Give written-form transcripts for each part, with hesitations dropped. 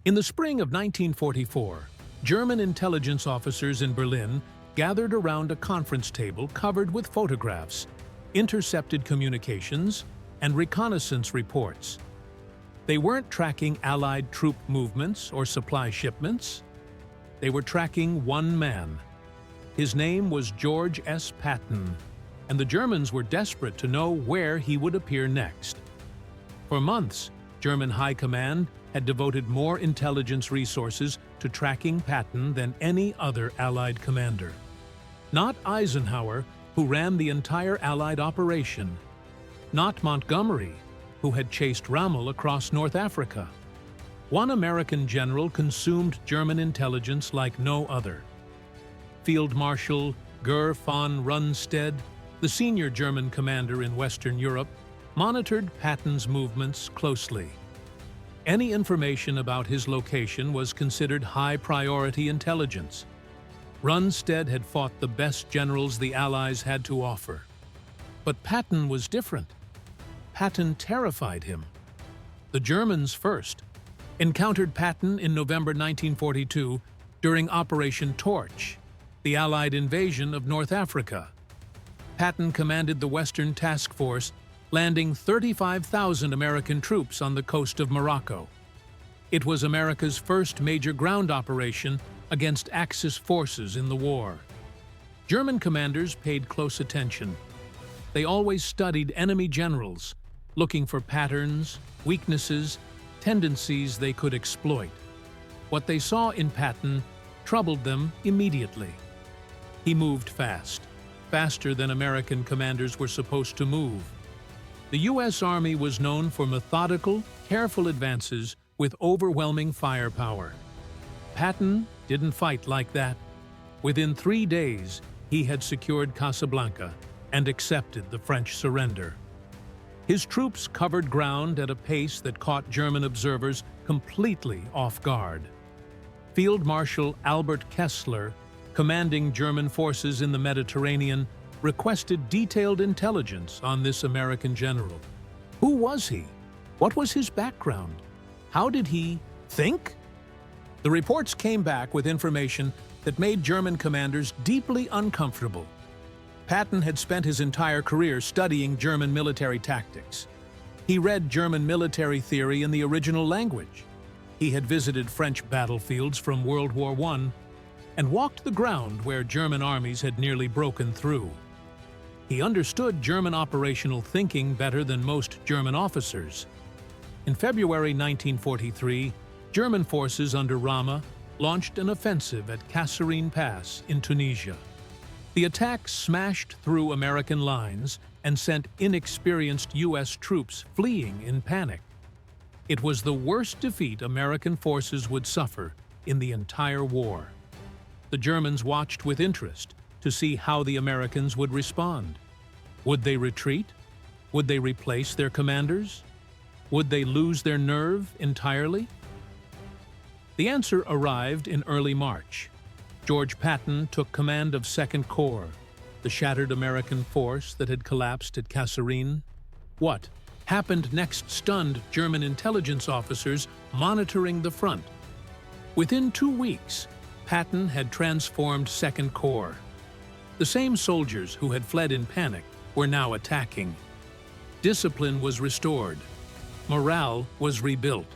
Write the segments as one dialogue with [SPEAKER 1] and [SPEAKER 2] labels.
[SPEAKER 1] In the spring of 1944, German intelligence officers in Berlin gathered around a conference table covered with photographs, intercepted communications, and reconnaissance reports. They weren't tracking Allied troop movements or supply shipments. They were tracking one man. His name was George S. Patton, and the Germans were desperate to know where he would appear next. For months, German High Command had devoted more intelligence resources to tracking Patton than any other Allied commander. Not Eisenhower, who ran the entire Allied operation. Not Montgomery, who had chased Rommel across North Africa. One American general consumed German intelligence like no other. Field Marshal George von Rundstedt, the senior German commander in Western Europe, monitored Patton's movements closely. Any information about his location was considered high-priority intelligence. Rundstedt had fought the best generals the Allies had to offer. But Patton was different. Patton terrified him. The Germans first encountered Patton in November 1942 during Operation Torch, the Allied invasion of North Africa. Patton commanded the Western Task Force, landing 35,000 American troops on the coast of Morocco. It was America's first major ground operation against Axis forces in the war. German commanders paid close attention. They always studied enemy generals, looking for patterns, weaknesses, tendencies they could exploit. What they saw in Patton troubled them immediately. He moved fast, faster than American commanders were supposed to move. The U.S. Army was known for methodical, careful advances with overwhelming firepower. Patton didn't fight like that. Within 3 days, he had secured Casablanca and accepted the French surrender. His troops covered ground at a pace that caught German observers completely off guard. Field Marshal Albert Kessler, commanding German forces in the Mediterranean, requested detailed intelligence on this American general. Who was he? What was his background? How did he think? The reports came back with information that made German commanders deeply uncomfortable. Patton had spent his entire career studying German military tactics. He read German military theory in the original language. He had visited French battlefields from World War I and walked the ground where German armies had nearly broken through. He understood German operational thinking better than most German officers. In February 1943, German forces under Rommel launched an offensive at Kasserine Pass in Tunisia. The attack smashed through American lines and sent inexperienced U.S. troops fleeing in panic. It was the worst defeat American forces would suffer in the entire war. The Germans watched with interest to see how the Americans would respond. Would they retreat? Would they replace their commanders? Would they lose their nerve entirely? The answer arrived in early March. George Patton took command of 2nd Corps, the shattered American force that had collapsed at Kasserine. What happened next stunned German intelligence officers monitoring the front. Within 2 weeks, Patton had transformed 2nd Corps. The same soldiers who had fled in panic were now attacking. Discipline was restored. Morale was rebuilt.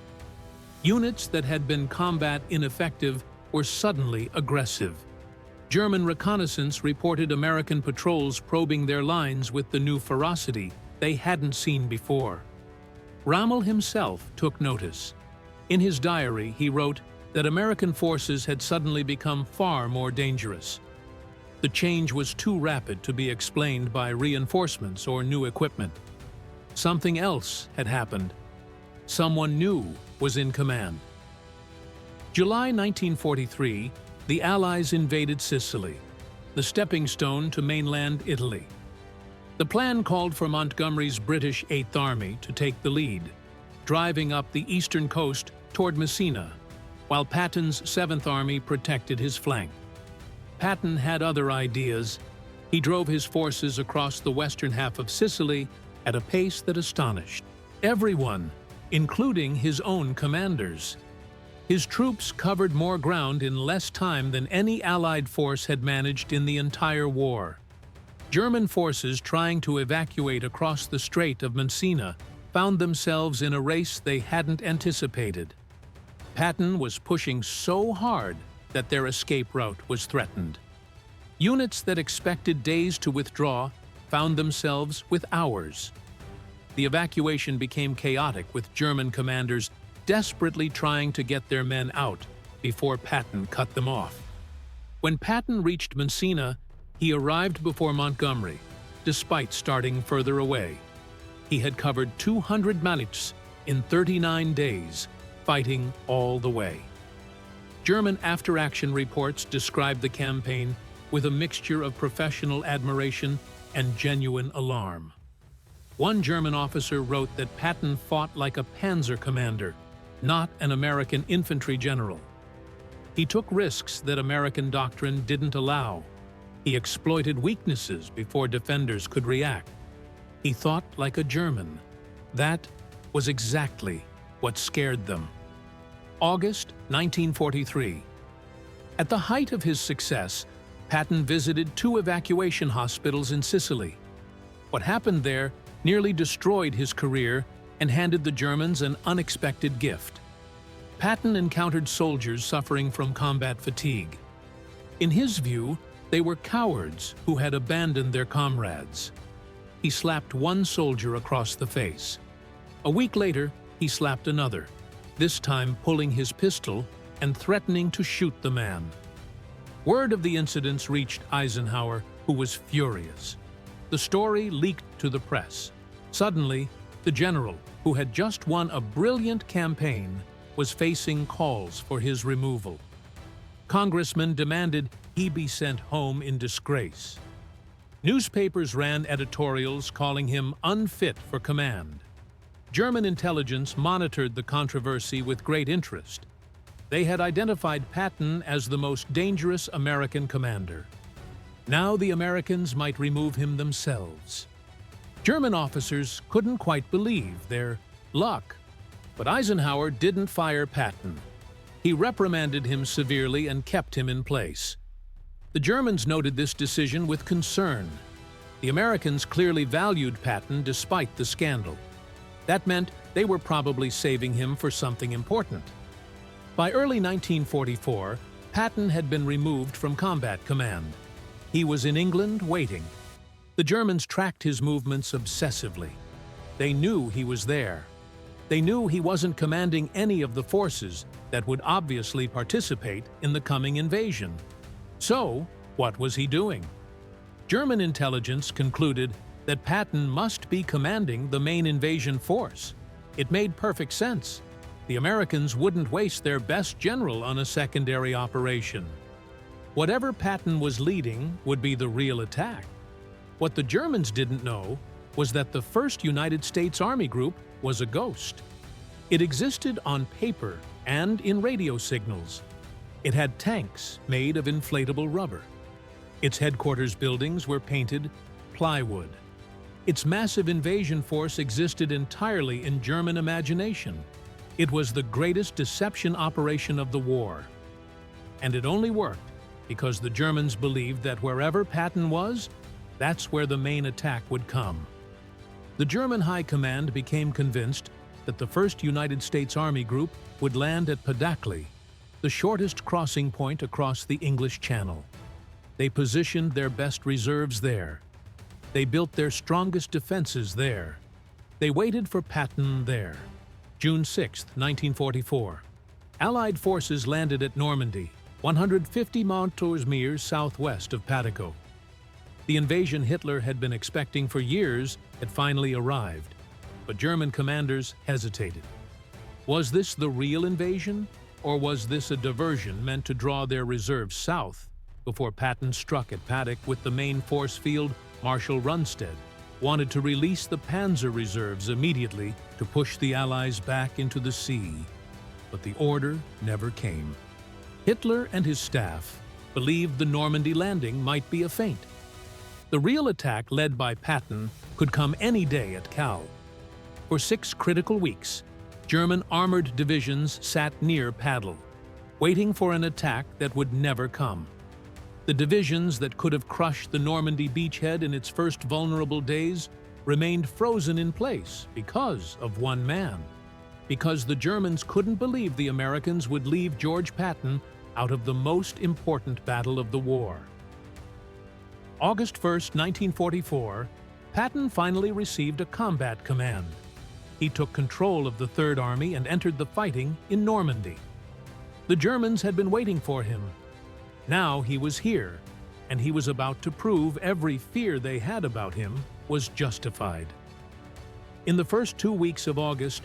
[SPEAKER 1] Units that had been combat ineffective were suddenly aggressive. German reconnaissance reported American patrols probing their lines with the new ferocity they hadn't seen before. Rommel himself took notice. In his diary, he wrote that American forces had suddenly become far more dangerous. The change was too rapid to be explained by reinforcements or new equipment. Something else had happened. Someone new was in command. July 1943, the Allies invaded Sicily, the stepping stone to mainland Italy. The plan called for Montgomery's British 8th Army to take the lead, driving up the eastern coast toward Messina, while Patton's 7th Army protected his flank. Patton had other ideas. He drove his forces across the western half of Sicily at a pace that astonished everyone, including his own commanders. His troops covered more ground in less time than any Allied force had managed in the entire war. German forces trying to evacuate across the Strait of Messina found themselves in a race they hadn't anticipated. Patton was pushing so hard that their escape route was threatened. Units that expected days to withdraw found themselves with hours. The evacuation became chaotic, with German commanders desperately trying to get their men out before Patton cut them off. When Patton reached Messina, he arrived before Montgomery, despite starting further away. He had covered 200 miles in 39 days, fighting all the way. German after-action reports described the campaign with a mixture of professional admiration and genuine alarm. One German officer wrote that Patton fought like a panzer commander, not an American infantry general. He took risks that American doctrine didn't allow. He exploited weaknesses before defenders could react. He thought like a German. That was exactly what scared them. August 1943. At the height of his success, Patton visited 2 evacuation hospitals in Sicily. What happened there nearly destroyed his career and handed the Germans an unexpected gift. Patton encountered soldiers suffering from combat fatigue. In his view, they were cowards who had abandoned their comrades. He slapped one soldier across the face. A week later, he slapped another, this time pulling his pistol and threatening to shoot the man. Word of the incidents reached Eisenhower, who was furious. The story leaked to the press. Suddenly, the general, who had just won a brilliant campaign, was facing calls for his removal. Congressmen demanded he be sent home in disgrace. Newspapers ran editorials calling him unfit for command. German intelligence monitored the controversy with great interest. They had identified Patton as the most dangerous American commander. Now the Americans might remove him themselves. German officers couldn't quite believe their luck, but Eisenhower didn't fire Patton. He reprimanded him severely and kept him in place. The Germans noted this decision with concern. The Americans clearly valued Patton despite the scandal. That meant they were probably saving him for something important. By early 1944, Patton had been removed from combat command. He was in England waiting. The Germans tracked his movements obsessively. They knew he was there. They knew he wasn't commanding any of the forces that would obviously participate in the coming invasion. So, what was he doing? German intelligence concluded that Patton must be commanding the main invasion force. It made perfect sense. The Americans wouldn't waste their best general on a secondary operation. Whatever Patton was leading would be the real attack. What the Germans didn't know was that the 1st United States Army Group was a ghost. It existed on paper and in radio signals. It had tanks made of inflatable rubber. Its headquarters buildings were painted plywood. Its massive invasion force existed entirely in German imagination. It was the greatest deception operation of the war. And it only worked because the Germans believed that wherever Patton was, that's where the main attack would come. The German High Command became convinced that the 1st United States Army Group would land at Padakli, the shortest crossing point across the English Channel. They positioned their best reserves there. They built their strongest defenses there. They waited for Patton there. June 6, 1944. Allied forces landed at Normandy, 150 miles southwest of Padico. The invasion Hitler had been expecting for years had finally arrived, but German commanders hesitated. Was this the real invasion, or was this a diversion meant to draw their reserves south before Patton struck at Paddock with the main force field? Marshal Rundstedt wanted to release the panzer reserves immediately to push the Allies back into the sea, but the order never came. Hitler and his staff believed the Normandy landing might be a feint. The real attack, led by Patton, could come any day at Cal. For 6 critical weeks, German armored divisions sat near Padel. waiting for an attack that would never come. The divisions that could have crushed the Normandy beachhead in its first vulnerable days remained frozen in place because of one man. Because the Germans couldn't believe the Americans would leave George Patton out of the most important battle of the war. August 1, 1944, Patton finally received a combat command. He took control of the Third Army and entered the fighting in Normandy. The Germans had been waiting for him. Now he was here, and he was about to prove every fear they had about him was justified. In the first 2 weeks of August,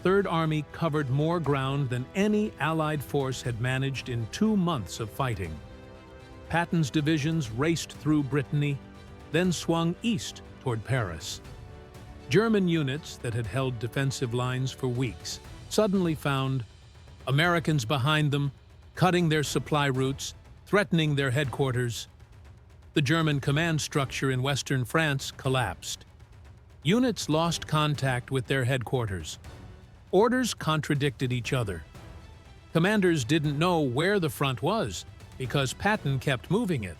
[SPEAKER 1] Third Army covered more ground than any Allied force had managed in 2 months of fighting. Patton's divisions raced through Brittany, then swung east toward Paris. German units that had held defensive lines for weeks suddenly found Americans behind them, cutting their supply routes, threatening their headquarters. The German command structure in western France collapsed. Units lost contact with their headquarters. Orders contradicted each other. Commanders didn't know where the front was because Patton kept moving it.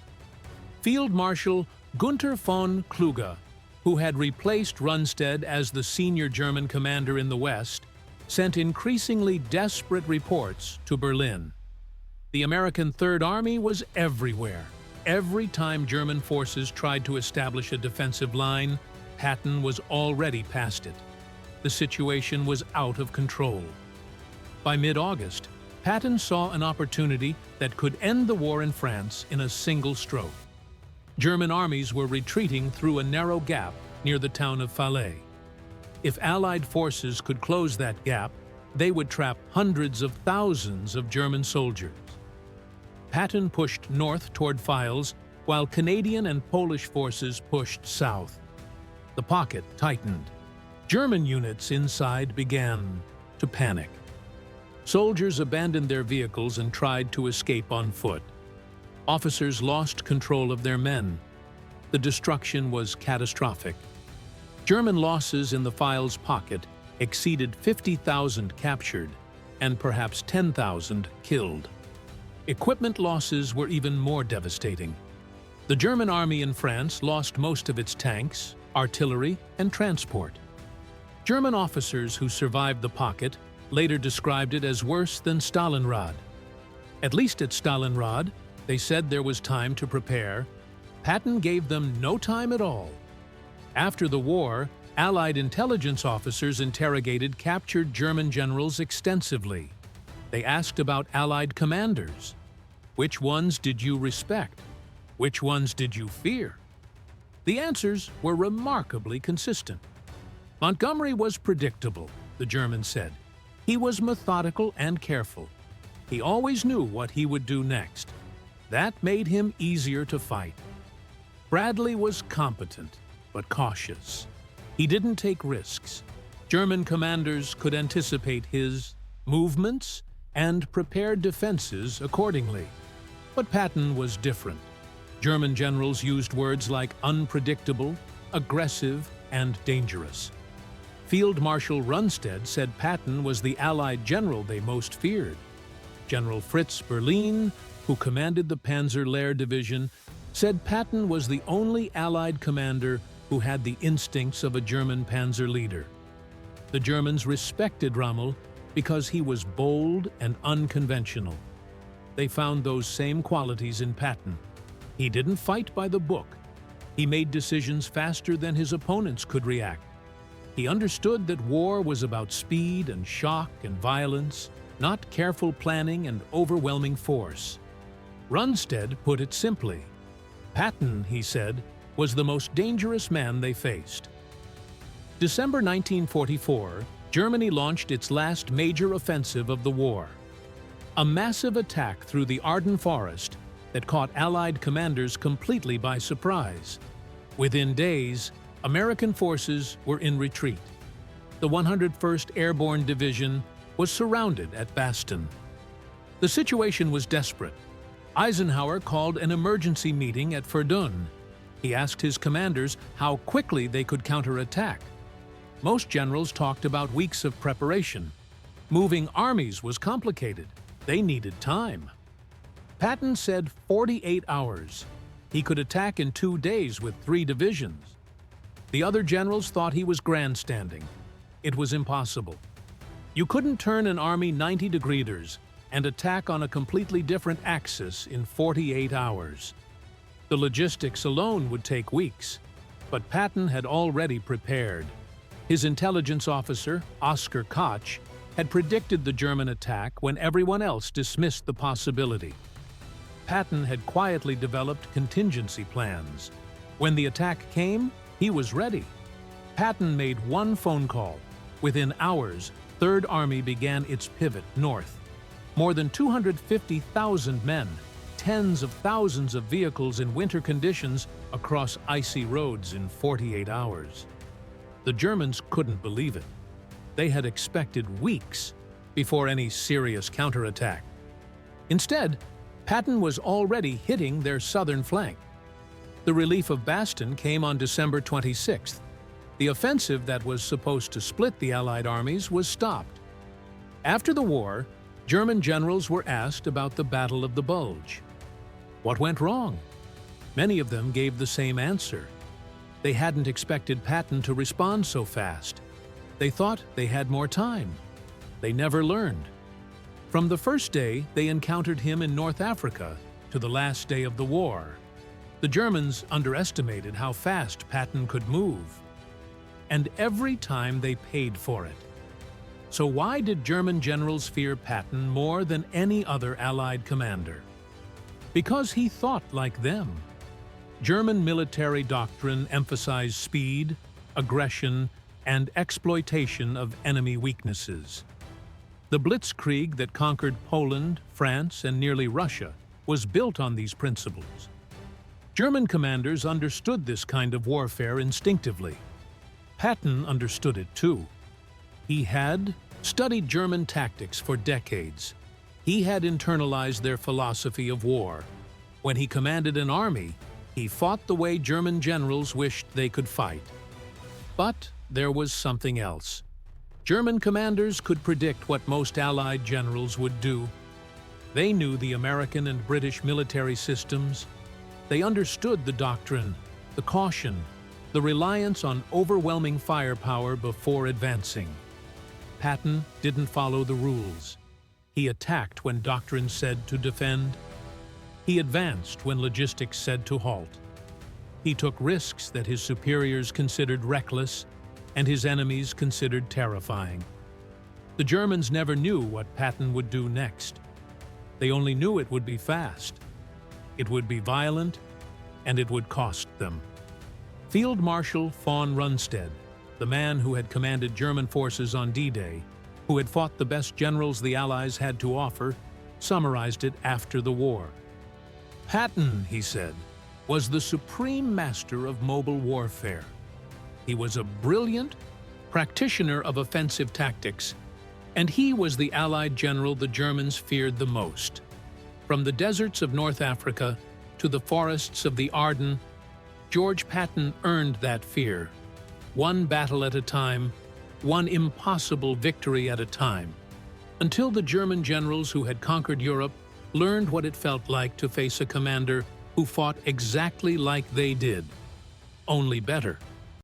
[SPEAKER 1] Field Marshal Gunther von Kluge, who had replaced Rundstedt as the senior German commander in the West, sent increasingly desperate reports to Berlin. The American Third Army was everywhere. Every time German forces tried to establish a defensive line, Patton was already past it. The situation was out of control. By mid-August, Patton saw an opportunity that could end the war in France in a single stroke. German armies were retreating through a narrow gap near the town of Falaise. If Allied forces could close that gap, they would trap hundreds of thousands of German soldiers. Patton pushed north toward Files, while Canadian and Polish forces pushed south. The pocket tightened. German units inside began to panic. Soldiers abandoned their vehicles and tried to escape on foot. Officers lost control of their men. The destruction was catastrophic. German losses in the Files pocket exceeded 50,000 captured and perhaps 10,000 killed. Equipment losses were even more devastating. The German army in France lost most of its tanks, artillery, and transport. German officers who survived the pocket later described it as worse than Stalingrad. At least at Stalingrad, they said there was time to prepare. Patton gave them no time at all. After the war, Allied intelligence officers interrogated captured German generals extensively. They asked about Allied commanders. Which ones did you respect? Which ones did you fear? The answers were remarkably consistent. Montgomery was predictable, the Germans said. He was methodical and careful. He always knew what he would do next. That made him easier to fight. Bradley was competent, but cautious. He didn't take risks. German commanders could anticipate his movements and prepare defenses accordingly. But Patton was different. German generals used words like unpredictable, aggressive, and dangerous. Field Marshal Rundstedt said Patton was the Allied general they most feared. General Fritz Berlin, who commanded the Panzer Lehr Division, said Patton was the only Allied commander who had the instincts of a German panzer leader. The Germans respected Rommel because he was bold and unconventional. They found those same qualities in Patton. He didn't fight by the book. He made decisions faster than his opponents could react. He understood that war was about speed and shock and violence, not careful planning and overwhelming force. Rundstedt put it simply. Patton, he said, was the most dangerous man they faced. December 1944, Germany launched its last major offensive of the war. A massive attack through the Ardennes Forest that caught Allied commanders completely by surprise. Within days, American forces were in retreat. The 101st Airborne Division was surrounded at Bastogne. The situation was desperate. Eisenhower called an emergency meeting at Verdun. He asked his commanders how quickly they could counterattack. Most generals talked about weeks of preparation. Moving armies was complicated. They needed time. Patton said 48 hours. He could attack in 2 days with 3 divisions. The other generals thought he was grandstanding. It was impossible. You couldn't turn an army 90 degrees and attack on a completely different axis in 48 hours. The logistics alone would take weeks, but Patton had already prepared. His intelligence officer, Oskar Koch, had predicted the German attack when everyone else dismissed the possibility. Patton had quietly developed contingency plans. When the attack came, he was ready. Patton made one phone call. Within hours, Third Army began its pivot north. More than 250,000 men, tens of thousands of vehicles in winter conditions across icy roads in 48 hours. The Germans couldn't believe it. They had expected weeks before any serious counterattack. Instead, Patton was already hitting their southern flank. The relief of Bastogne came on December 26th. The offensive that was supposed to split the Allied armies was stopped. After the war, German generals were asked about the Battle of the Bulge. What went wrong? Many of them gave the same answer. They hadn't expected Patton to respond so fast. They thought they had more time. They never learned. From the first day they encountered him in North Africa to the last day of the war, the Germans underestimated how fast Patton could move. And every time they paid for it. So why did German generals fear Patton more than any other Allied commander? Because he thought like them. German military doctrine emphasized speed, aggression, and exploitation of enemy weaknesses. The blitzkrieg that conquered Poland, France, and nearly Russia was built on these principles. German commanders understood this kind of warfare instinctively. Patton understood it too. He had studied German tactics for decades. He had internalized their philosophy of war. When he commanded an army, he fought the way German generals wished they could fight. But there was something else. German commanders could predict what most Allied generals would do. They knew the American and British military systems. They understood the doctrine, the caution, the reliance on overwhelming firepower before advancing. Patton didn't follow the rules. He attacked when doctrine said to defend. He advanced when logistics said to halt. He took risks that his superiors considered reckless and his enemies considered terrifying. The Germans never knew what Patton would do next. They only knew it would be fast. It would be violent, and it would cost them. Field Marshal von Rundstedt, the man who had commanded German forces on D-Day, who had fought the best generals the Allies had to offer, summarized it after the war. Patton, he said, was the supreme master of mobile warfare. He was a brilliant practitioner of offensive tactics, and he was the Allied general the Germans feared the most. From the deserts of North Africa to the forests of the Ardennes, George Patton earned that fear. One battle at a time, one impossible victory at a time, until the German generals who had conquered Europe learned what it felt like to face a commander who fought exactly like they did, only better.